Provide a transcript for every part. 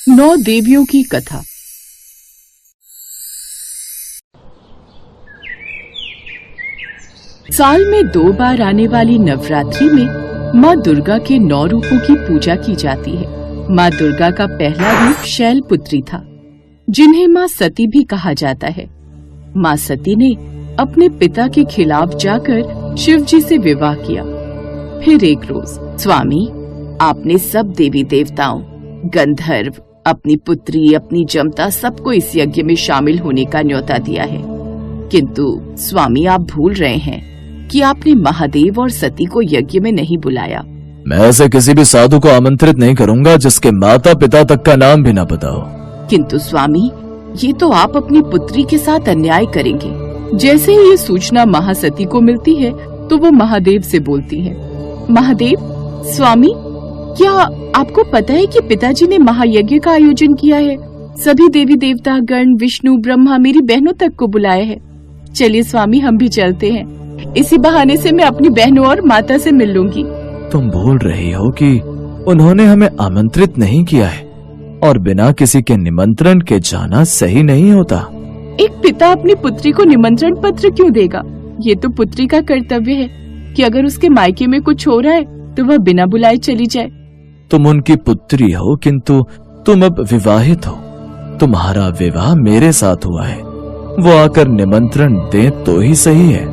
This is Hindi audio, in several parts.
9 देवियों की कथा। साल में 2 बार आने वाली नवरात्रि में माँ दुर्गा के 9 रूपों की पूजा की जाती है। माँ दुर्गा का पहला रूप शैलपुत्री था, जिन्हें माँ सती भी कहा जाता है। माँ सती ने अपने पिता के खिलाफ जाकर शिव जी से विवाह किया। फिर एक रोज, स्वामी, आपने सब देवी देवताओं, गंधर्व, अपनी पुत्री, अपनी जमता सबको इस यज्ञ में शामिल होने का न्योता दिया है। किंतु स्वामी, आप भूल रहे हैं कि आपने महादेव और सती को यज्ञ में नहीं बुलाया। मैं ऐसे किसी भी साधु को आमंत्रित नहीं करूंगा जिसके माता पिता तक का नाम भी न पता हो। किंतु स्वामी, ये तो आप अपनी पुत्री के साथ अन्याय करेंगे। जैसे ही ये सूचना महासती को मिलती है तो वो महादेव से बोलती है, महादेव, स्वामी, क्या आपको पता है कि पिताजी ने महायज्ञ का आयोजन किया है? सभी देवी देवता गण, विष्णु, ब्रह्मा, मेरी बहनों तक को बुलाया है। चलिए स्वामी, हम भी चलते हैं। इसी बहाने से मैं अपनी बहनों और माता से मिल लूंगी। तुम भूल रही हो कि उन्होंने हमें आमंत्रित नहीं किया है और बिना किसी के निमंत्रण के जाना सही नहीं होता। एक पिता अपनी पुत्री को निमंत्रण पत्र क्यों देगा? ये तो पुत्री का कर्तव्य है कि अगर उसके मायके में कुछ हो रहा है तो वह बिना बुलाए चली जाए। तुम उनकी पुत्री हो, किंतु तुम अब विवाहित हो। तुम्हारा विवाह मेरे साथ हुआ है। वो आकर निमंत्रण दे तो ही सही है।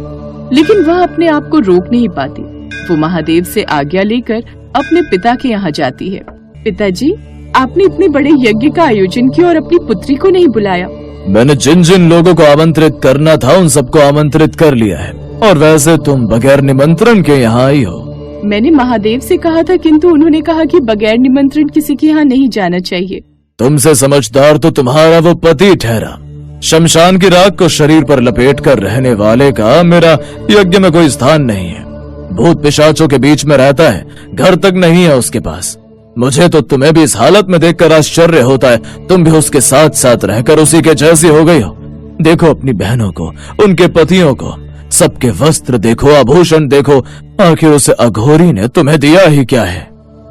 लेकिन वह अपने आप को रोक नहीं पाती। वो महादेव से आज्ञा लेकर अपने पिता के यहाँ जाती है। पिताजी, आपने इतने बड़े यज्ञ का आयोजन किया और अपनी पुत्री को नहीं बुलाया। मैंने जिन जिन लोगों को आमंत्रित करना था उन सबको आमंत्रित कर लिया है, और वैसे तुम बगैर निमंत्रण के यहाँ आई हो। मैंने महादेव से कहा था, किंतु उन्होंने कहा कि बगैर निमंत्रण किसी के यहाँ नहीं जाना चाहिए। तुमसे समझदार तो तुम्हारा वो पति ठहरा। शमशान की राख को शरीर पर लपेट कर रहने वाले का मेरा यज्ञ में कोई स्थान नहीं है। भूत पिशाचों के बीच में रहता है, घर तक नहीं है उसके पास। मुझे तो तुम्हें भी इस हालत में देखकर आश्चर्य होता है। तुम भी उसके साथ साथ रहकर उसी के जैसी हो गई हो। देखो अपनी बहनों को, उनके पतियों को, सबके वस्त्र देखो, आभूषण देखो, आखिर उसे अघोरी ने तुम्हें दिया ही क्या है?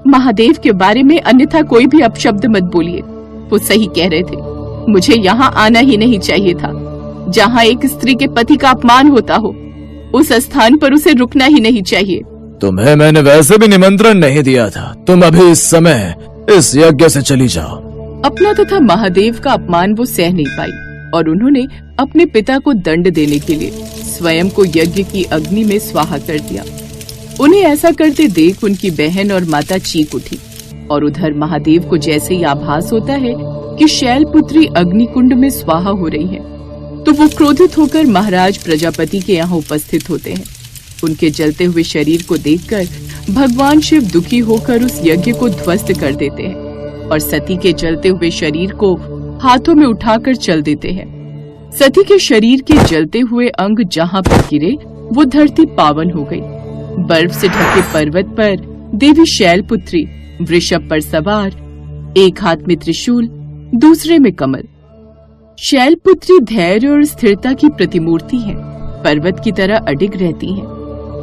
महादेव के बारे में अन्यथा कोई भी अपशब्द मत बोलिए। वो सही कह रहे थे। मुझे यहाँ आना ही नहीं चाहिए था। जहाँ एक स्त्री के पति का अपमान होता हो, उस स्थान पर उसे रुकना ही नहीं चाहिए। तुम्हें मैंने वैसे भी निमंत्रण नहीं दिया था। तुम अभी इस समय इस यज्ञ से चली जाओ। अपना तथा महादेव का अपमान वो सह नहीं पाई और उन्होंने अपने पिता को दंड देने के लिए स्वयं को यज्ञ की अग्नि में स्वाहा कर दिया। उन्हें ऐसा करते देख उनकी बहन और माता चीख उठी, और उधर महादेव को जैसे ही आभास होता है कि शैलपुत्री अग्निकुंड में स्वाहा हो रही है, तो वो क्रोधित होकर महाराज प्रजापति के यहाँ उपस्थित होते हैं। उनके जलते हुए शरीर को देखकर भगवान शिव दुखी होकर उस यज्ञ को ध्वस्त कर देते हैं और सती के जलते हुए शरीर को हाथों में उठाकर चल देते हैं। सती के शरीर के जलते हुए अंग जहाँ पर गिरे वो धरती पावन हो गई। बर्फ से ढके पर्वत पर देवी शैलपुत्री वृषभ पर सवार, एक हाथ में त्रिशूल, दूसरे में कमल। शैलपुत्री धैर्य और स्थिरता की प्रतिमूर्ति है। पर्वत की तरह अडिग रहती हैं।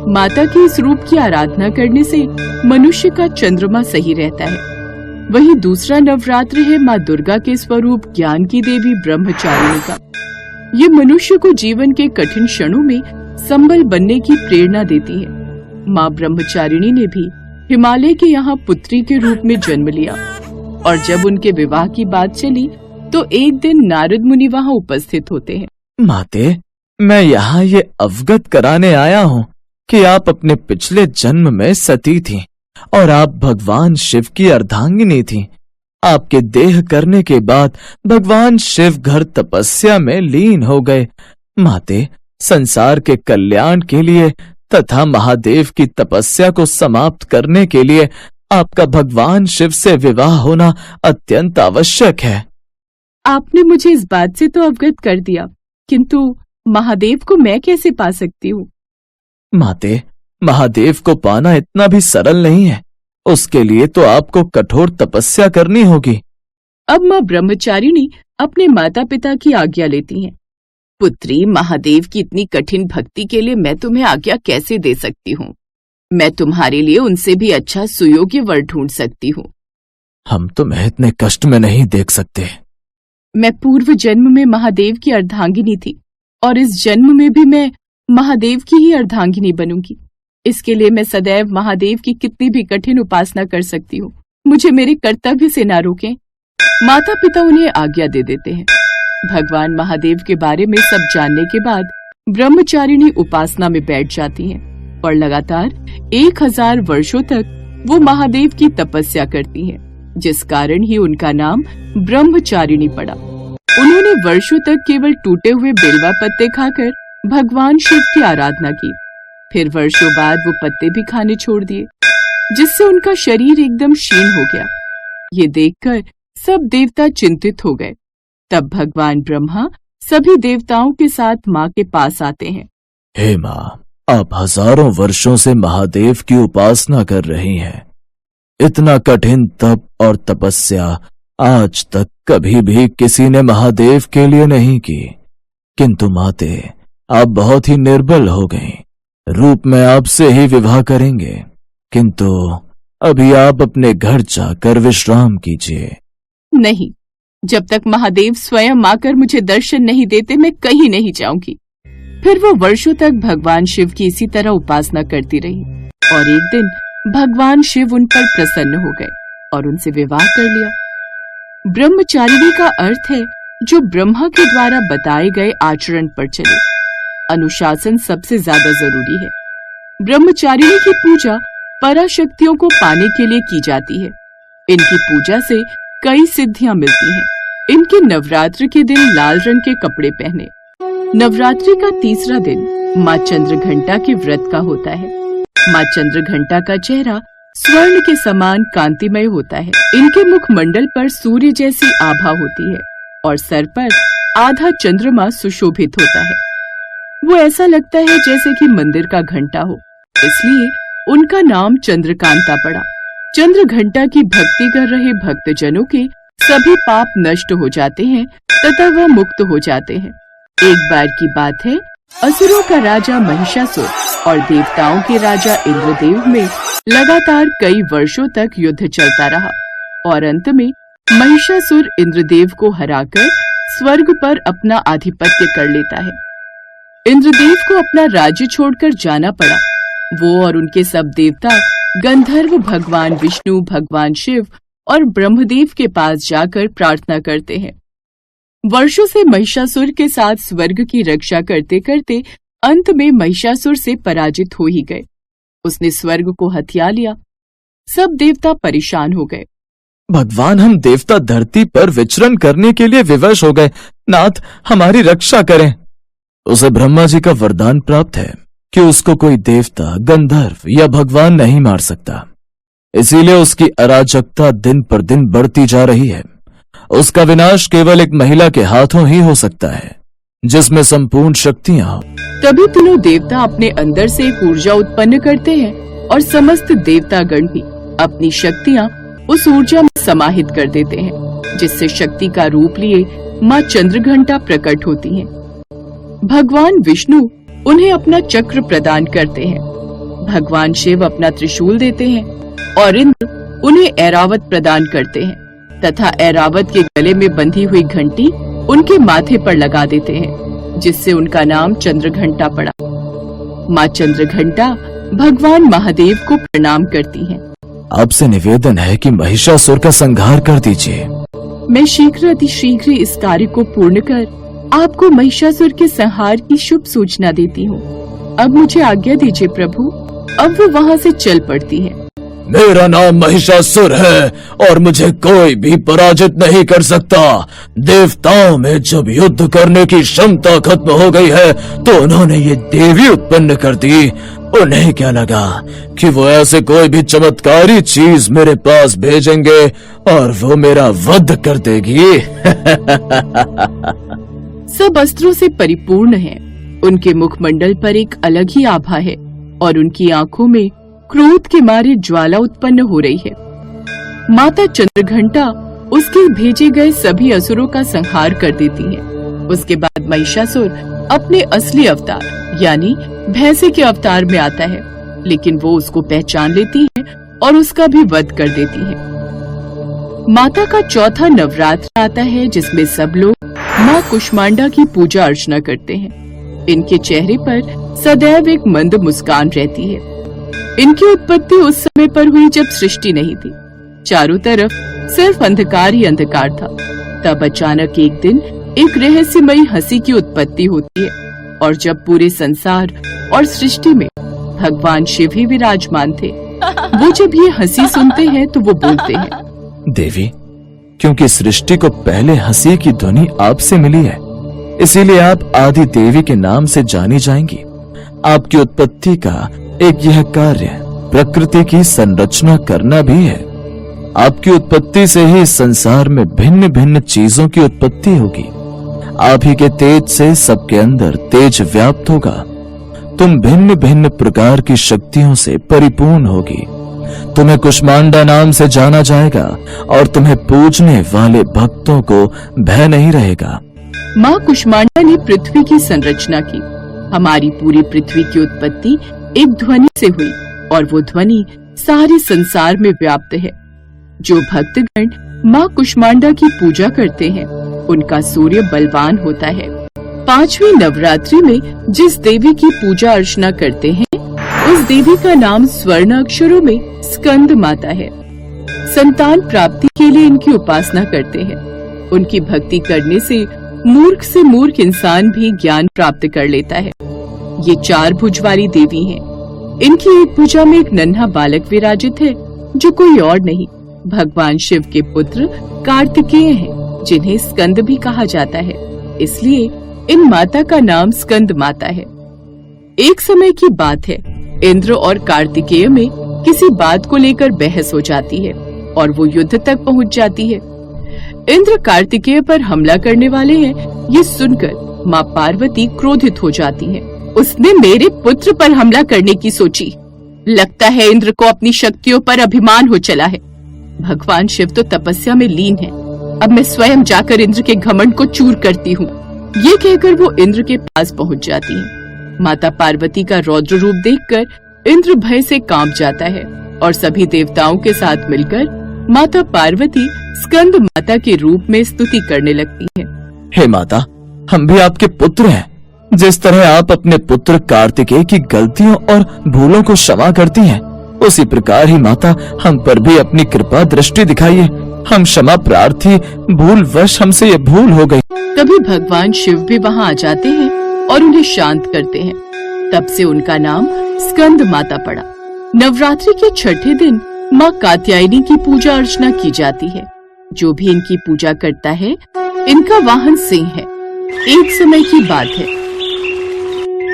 माता के इस रूप की आराधना करने से मनुष्य का चंद्रमा सही रहता है। वही दूसरा नवरात्र है माँ दुर्गा के स्वरूप ज्ञान की देवी ब्रह्मचारिणी का। ये मनुष्य को जीवन के कठिन क्षणों में संबल बनने की प्रेरणा देती है। माँ ब्रह्मचारिणी ने भी हिमालय के यहाँ पुत्री के रूप में जन्म लिया, और जब उनके विवाह की बात चली तो एक दिन नारद मुनि वहाँ उपस्थित होते हैं। माते, मैं यहाँ ये अवगत कराने आया हूँ कि आप अपने पिछले जन्म में सती थीं और आप भगवान शिव की अर्धांगिनी थीं। आपके देह करने के बाद भगवान शिव घर तपस्या में लीन हो गए। माते, संसार के कल्याण के लिए तथा महादेव की तपस्या को समाप्त करने के लिए आपका भगवान शिव से विवाह होना अत्यंत आवश्यक है। आपने मुझे इस बात से तो अवगत कर दिया, किंतु महादेव को मैं कैसे पा सकती हूँ? माते, महादेव को पाना इतना भी सरल नहीं है। उसके लिए तो आपको कठोर तपस्या करनी होगी। अब माँ ब्रह्मचारिणी अपने माता पिता की आज्ञा लेती हैं। पुत्री, महादेव की इतनी कठिन भक्ति के लिए मैं तुम्हें आज्ञा कैसे दे सकती हूँ? मैं तुम्हारे लिए उनसे भी अच्छा सुयोग्य वर ढूंढ सकती हूँ। हम तुम्हें इतने कष्ट में नहीं देख सकते। मैं पूर्व जन्म में महादेव की अर्धांगिनी थी और इस जन्म में भी मैं महादेव की ही अर्धांगिनी बनूंगी। इसके लिए मैं सदैव महादेव की कितनी भी कठिन उपासना कर सकती हूँ। मुझे मेरे कर्तव्य से ना रोकें। माता पिता उन्हें आज्ञा दे देते हैं। भगवान महादेव के बारे में सब जानने के बाद ब्रह्मचारिणी उपासना में बैठ जाती हैं और लगातार 1000 वर्षों तक वो महादेव की तपस्या करती हैं, जिस कारण ही उनका नाम ब्रह्मचारिणी पड़ा। उन्होंने वर्षों तक केवल टूटे हुए बेलवा पत्ते खाकर भगवान शिव की आराधना की। फिर वर्षों बाद वो पत्ते भी खाने छोड़ दिए, जिससे उनका शरीर एकदम क्षीण हो गया। ये देखकर सब देवता चिंतित हो गए। तब भगवान ब्रह्मा सभी देवताओं के साथ माँ के पास आते हैं। हे माँ, आप हजारों वर्षों से महादेव की उपासना कर रही हैं। इतना कठिन तप और तपस्या आज तक कभी भी किसी ने महादेव के लिए नहीं की। किंतु माते, आप बहुत ही निर्बल हो गईं। रूप में आपसे ही विवाह करेंगे, किंतु अभी आप अपने घर जाकर विश्राम कीजिए। नहीं, जब तक महादेव स्वयं आकर मुझे दर्शन नहीं देते मैं कहीं नहीं जाऊंगी। फिर वो वर्षों तक भगवान शिव की इसी तरह उपासना करती रही और एक दिन भगवान शिव उन पर प्रसन्न हो गए और उनसे विवाह कर लिया। ब्रह्मचारिणी का अर्थ है जो ब्रह्मा के द्वारा बताए गए आचरण पर चले। अनुशासन सबसे ज्यादा जरूरी है। ब्रह्मचारिणी की पूजा पराशक्तियों को पाने के लिए की जाती है। इनकी पूजा से कई सिद्धियां मिलती हैं। इनके नवरात्र के दिन लाल रंग के कपड़े पहने। नवरात्रि का तीसरा दिन माँ चंद्रघंटा के व्रत का होता है। माँ चंद्रघंटा का चेहरा स्वर्ण के समान कांतिमय होता है। इनके मुखमंडल पर सूर्य जैसी आभा होती है और सर पर आधा चंद्रमा सुशोभित होता है। वो ऐसा लगता है जैसे कि मंदिर का घंटा हो, इसलिए उनका नाम चंद्रकांता पड़ा। चंद्रघंटा की भक्ति कर रहे भक्तजनों के सभी पाप नष्ट हो जाते हैं तथा वह मुक्त हो जाते हैं। एक बार की बात है, असुरों का राजा महिषासुर और देवताओं के राजा इंद्रदेव में लगातार कई वर्षों तक युद्ध चलता रहा और अंत में महिषासुर इंद्रदेव को हराकर स्वर्ग पर अपना आधिपत्य कर लेता है। इंद्रदेव को अपना राज्य छोड़कर जाना पड़ा। वो और उनके सब देवता गंधर्व भगवान विष्णु, भगवान शिव और ब्रह्मदेव के पास जाकर प्रार्थना करते हैं। वर्षों से महिषासुर के साथ स्वर्ग की रक्षा करते करते अंत में महिषासुर से पराजित हो ही गए। उसने स्वर्ग को हथिया लिया। सब देवता परेशान हो गए। भगवान, हम देवता धरती पर विचरण करने के लिए विवश हो गए। नाथ, हमारी रक्षा करें। उसे ब्रह्मा जी का वरदान प्राप्त है कि उसको कोई देवता, गंधर्व या भगवान नहीं मार सकता। इसीलिए उसकी अराजकता दिन पर दिन बढ़ती जा रही है। उसका विनाश केवल एक महिला के हाथों ही हो सकता है, जिसमें संपूर्ण शक्तियां हो। तभी तीनों देवता अपने अंदर से एक ऊर्जा उत्पन्न करते हैं और समस्त देवतागण भी अपनी शक्तियां उस ऊर्जा में समाहित कर देते हैं, जिससे शक्ति का रूप लिए माँ चंद्रघंटा प्रकट होती हैं। भगवान विष्णु उन्हें अपना चक्र प्रदान करते हैं। भगवान शिव अपना त्रिशूल देते हैं और इंद्र उन्हें ऐरावत प्रदान करते हैं तथा ऐरावत के गले में बंधी हुई घंटी उनके माथे पर लगा देते हैं, जिससे उनका नाम चंद्रघंटा पड़ा। माँ चंद्रघंटा भगवान महादेव को प्रणाम करती हैं। आपसे निवेदन है कि महिषासुर का संहार कर दीजिए। मैं शीघ्र अतिशीघ्र इस कार्य को पूर्ण कर आपको महिषासुर के संहार की शुभ सूचना देती हूँ। अब मुझे आज्ञा दीजिए प्रभु। अब वो वहाँ से चल पड़ती है। मेरा नाम महिषासुर है और मुझे कोई भी पराजित नहीं कर सकता। देवताओं में जब युद्ध करने की क्षमता खत्म हो गई है तो उन्होंने ये देवी उत्पन्न कर दी। उन्हें क्या लगा कि वो ऐसे कोई भी चमत्कारी चीज मेरे पास भेजेंगे और वो मेरा वध कर देगी। सब अस्त्रों से परिपूर्ण हैं। उनके मुखमंडल पर एक अलग ही आभा है और उनकी आंखों में क्रोध के मारे ज्वाला उत्पन्न हो रही है। माता चंद्रघंटा उसके भेजे गए सभी असुरों का संहार कर देती है। उसके बाद महिषासुर अपने असली अवतार यानी भैंसे के अवतार में आता है, लेकिन वो उसको पहचान लेती है और उसका भी वध कर देती है। माता का चौथा नवरात्र आता है, जिसमें सब लोग माँ कुष्मांडा की पूजा अर्चना करते हैं। इनके चेहरे पर सदैव एक मंद मुस्कान रहती है। इनकी उत्पत्ति उस समय पर हुई जब सृष्टि नहीं थी, चारों तरफ सिर्फ अंधकार ही अंधकार था। तब अचानक एक दिन एक रहस्यमयी हंसी की उत्पत्ति होती है, और जब पूरे संसार और सृष्टि में भगवान शिव ही विराजमान थे, वो जब ये हंसी सुनते हैं तो वो बोलते हैं, देवी, क्योंकि सृष्टि को पहले हंसी की ध्वनि आपसे मिली है, इसीलिए आप आदि देवी के नाम से जानी जाएंगी। आपकी उत्पत्ति का एक यह कार्य प्रकृति की संरचना करना भी है। आपकी उत्पत्ति से ही इस संसार में भिन्न भिन्न चीजों की उत्पत्ति होगी। आप ही के तेज से सबके अंदर तेज व्याप्त होगा। तुम भिन्न भिन्न प्रकार की शक्तियों से परिपूर्ण होगी। तुम्हें कुष्मांडा नाम से जाना जाएगा और तुम्हें पूजने वाले भक्तों को भय नहीं रहेगा। माँ कुष्मांडा ने पृथ्वी की संरचना की। हमारी पूरी पृथ्वी की उत्पत्ति एक ध्वनि से हुई, और वो ध्वनि सारे संसार में व्याप्त है। जो भक्तगण माँ कुष्मांडा की पूजा करते हैं, उनका सूर्य बलवान होता है। 5वीं नवरात्रि में जिस देवी की पूजा अर्चना करते हैं, उस देवी का नाम स्वर्ण अक्षरों में स्कंद माता है। संतान प्राप्ति के लिए इनकी उपासना करते हैं। उनकी भक्ति करने से मूर्ख इंसान भी ज्ञान प्राप्त कर लेता है। ये 4 भुज वाली देवी हैं। इनकी एक भुजा में एक नन्हा बालक विराजित है, जो कोई और नहीं, भगवान शिव के पुत्र कार्तिकेय हैं, जिन्हें स्कंद भी कहा जाता है। इसलिए इन माता का नाम स्कंद माता है। एक समय की बात है, इंद्र और कार्तिकेय में किसी बात को लेकर बहस हो जाती है और वो युद्ध तक पहुंच जाती है। इंद्र कार्तिकेय पर हमला करने वाले हैं, ये सुनकर माँ पार्वती क्रोधित हो जाती हैं। उसने मेरे पुत्र पर हमला करने की सोची। लगता है इंद्र को अपनी शक्तियों पर अभिमान हो चला है। भगवान शिव तो तपस्या में लीन है। अब मैं स्वयं जाकर इंद्र के घमंड को चूर करती हूँ। ये कहकर वो इंद्र के पास पहुँच जाती है। माता पार्वती का रौद्र रूप देखकर इंद्र भय से कांप जाता है और सभी देवताओं के साथ मिलकर माता पार्वती स्कंद माता के रूप में स्तुति करने लगती है। हे माता, हम भी आपके पुत्र हैं। जिस तरह आप अपने पुत्र कार्तिकेय की गलतियों और भूलों को क्षमा करती हैं, उसी प्रकार ही माता हम पर भी अपनी कृपा दृष्टि दिखाइए। हम क्षमा प्रार्थी, भूलवश हमसे ये भूल हो गई। तभी भगवान शिव भी वहाँ आ जाते हैं और उन्हें शांत करते हैं। तब से उनका नाम स्कंद माता पड़ा। नवरात्रि के छठे दिन माँ कात्यायनी की पूजा अर्चना की जाती है। जो भी इनकी पूजा करता है, इनका वाहन सिंह है। एक समय की बात है,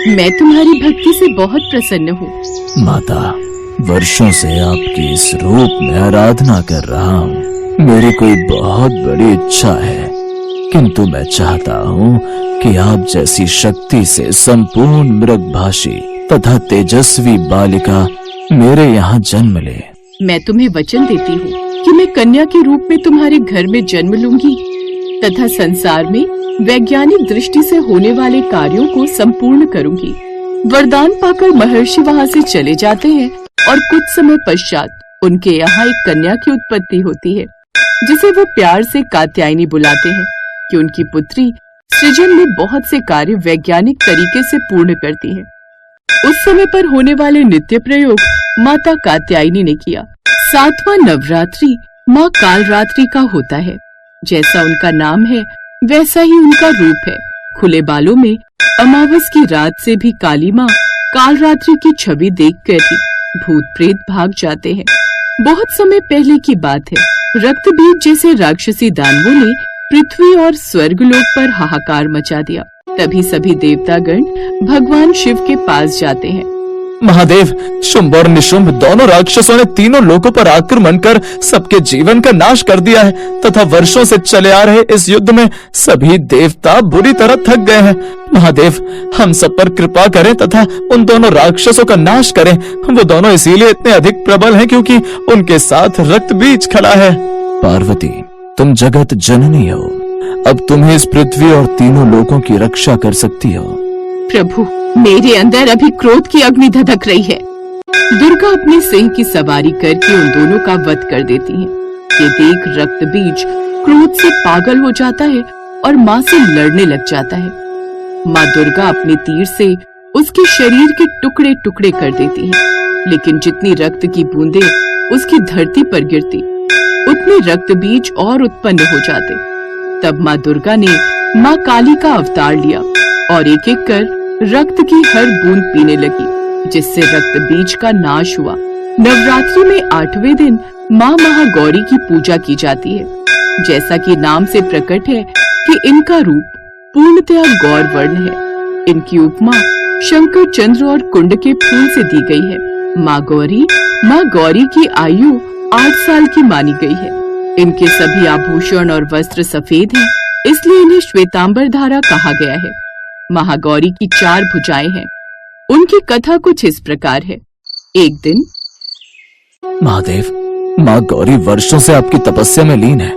मैं तुम्हारी भक्ति से बहुत प्रसन्न हूँ। माता, वर्षों से आपकी इस रूप में आराधना कर रहा हूँ। मेरी कोई बहुत बड़ी इच्छा है, किंतु मैं चाहता हूँ कि आप जैसी शक्ति से संपूर्ण मृगभाषी तथा तेजस्वी बालिका मेरे यहाँ जन्म ले। मैं तुम्हें वचन देती हूँ कि मैं कन्या के रूप में तुम्हारे घर में जन्म लूंगी तथा संसार में वैज्ञानिक दृष्टि से होने वाले कार्यों को संपूर्ण करूंगी। वरदान पाकर महर्षि वहाँ से चले जाते हैं और कुछ समय पश्चात उनके यहाँ एक कन्या की उत्पत्ति होती है, जिसे वो प्यार से कात्यायनी बुलाते हैं कि उनकी पुत्री सृजन में बहुत से कार्य वैज्ञानिक तरीके से पूर्ण करती है। उस समय पर होने वाले नित्य प्रयोग माता कात्यायनी ने किया। 7वां नवरात्रि माँ कालरात्रि का होता है। जैसा उनका नाम है, वैसा ही उनका रूप है। खुले बालों में अमावस की रात से भी काली माँ कालरात्रि की छवि देखकर ही भूत प्रेत भाग जाते हैं। बहुत समय पहले की बात है, रक्तबीज जैसे राक्षसी दानवों ने पृथ्वी और स्वर्गलोक पर हाहाकार मचा दिया। तभी सभी देवतागण भगवान शिव के पास जाते हैं। महादेव, शुंभ और निशुंभ दोनों राक्षसों ने तीनों लोकों पर आक्रमण कर सबके जीवन का नाश कर दिया है तथा वर्षों से चले आ रहे इस युद्ध में सभी देवता बुरी तरह थक गए हैं। महादेव, हम सब पर कृपा करें तथा उन दोनों राक्षसों का नाश करें। वो दोनों इसीलिए इतने अधिक प्रबल हैं क्योंकि उनके साथ रक्त बीज खड़ा है। पार्वती, तुम जगत जननी हो। अब तुम्हें इस पृथ्वी और तीनों लोकों की रक्षा कर सकती हो। प्रभु, मेरे अंदर अभी क्रोध की अग्नि धधक रही है। दुर्गा अपने सिंह की सवारी करके उन दोनों का वध कर देती हैं। ये देख रक्त बीज क्रोध से पागल हो जाता है और माँ से लड़ने लग जाता है। माँ दुर्गा अपने तीर से उसके शरीर के टुकड़े टुकड़े कर देती है, लेकिन जितनी रक्त की बूंदें उसकी धरती पर गिरती, उतने रक्त बीज और उत्पन्न हो जाते। तब माँ दुर्गा ने माँ काली का अवतार लिया और एक एक कर रक्त की हर बूंद पीने लगी, जिससे रक्त बीज का नाश हुआ। नवरात्रि में 8वें दिन माँ महागौरी की पूजा की जाती है। जैसा कि नाम से प्रकट है कि इनका रूप पूर्णतया गौर वर्ण है। इनकी उपमा शंकर चंद्र और कुंड के फूल से दी गई है। माँ गौरी की आयु 8 साल की मानी गई है। इनके सभी आभूषण और वस्त्र सफेद हैं, इसलिए इन्हें श्वेतांबर धारा कहा गया है। महागौरी की 4 भुजाएं हैं। उनकी कथा कुछ इस प्रकार है। एक दिन महादेव, माँ गौरी वर्षों से आपकी तपस्या में लीन है।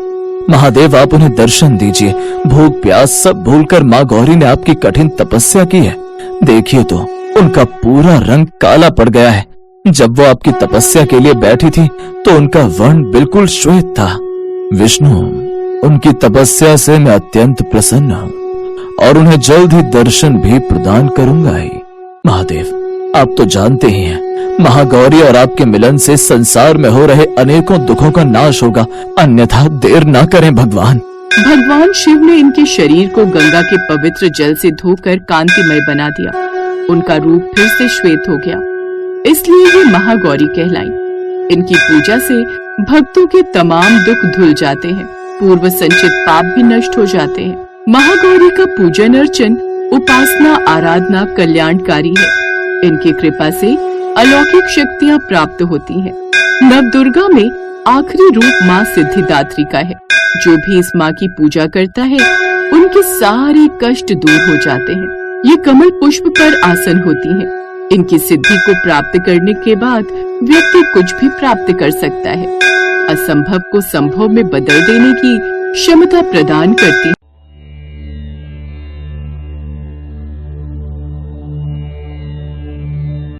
महादेव, आप उन्हें दर्शन दीजिए। भूख प्यास सब भूलकर माँ गौरी ने आपकी कठिन तपस्या की है। देखिए तो उनका पूरा रंग काला पड़ गया है। जब वो आपकी तपस्या के लिए बैठी थी तो उनका वर्ण बिल्कुल श्वेत था। विष्णु, उनकी तपस्या से मैं अत्यंत प्रसन्न हूँ और उन्हें जल्द ही दर्शन भी प्रदान करूंगा ही। महादेव, आप तो जानते ही हैं, महागौरी और आपके मिलन से संसार में हो रहे अनेकों दुखों का नाश होगा, अन्यथा देर ना करें भगवान। भगवान शिव ने इनके शरीर को गंगा के पवित्र जल से धोकर कांतिमय बना दिया। उनका रूप फिर से श्वेत हो गया, इसलिए ये महागौरी कहलाई। इनकी पूजा से भक्तों के तमाम दुख धुल जाते हैं, पूर्व संचित पाप भी नष्ट हो जाते हैं। महागौरी का पूजन अर्चन, उपासना, आराधना कल्याणकारी है। इनकी कृपा से अलौकिक शक्तियाँ प्राप्त होती हैं। नवदुर्गा में आखिरी रूप माँ सिद्धिदात्री का है। जो भी इस माँ की पूजा करता है, उनके सारे कष्ट दूर हो जाते हैं। ये कमल पुष्प पर आसन होती हैं। इनकी सिद्धि को प्राप्त करने के बाद व्यक्ति कुछ भी प्राप्त कर सकता है। असंभव को संभव में बदल देने की क्षमता प्रदान करती है।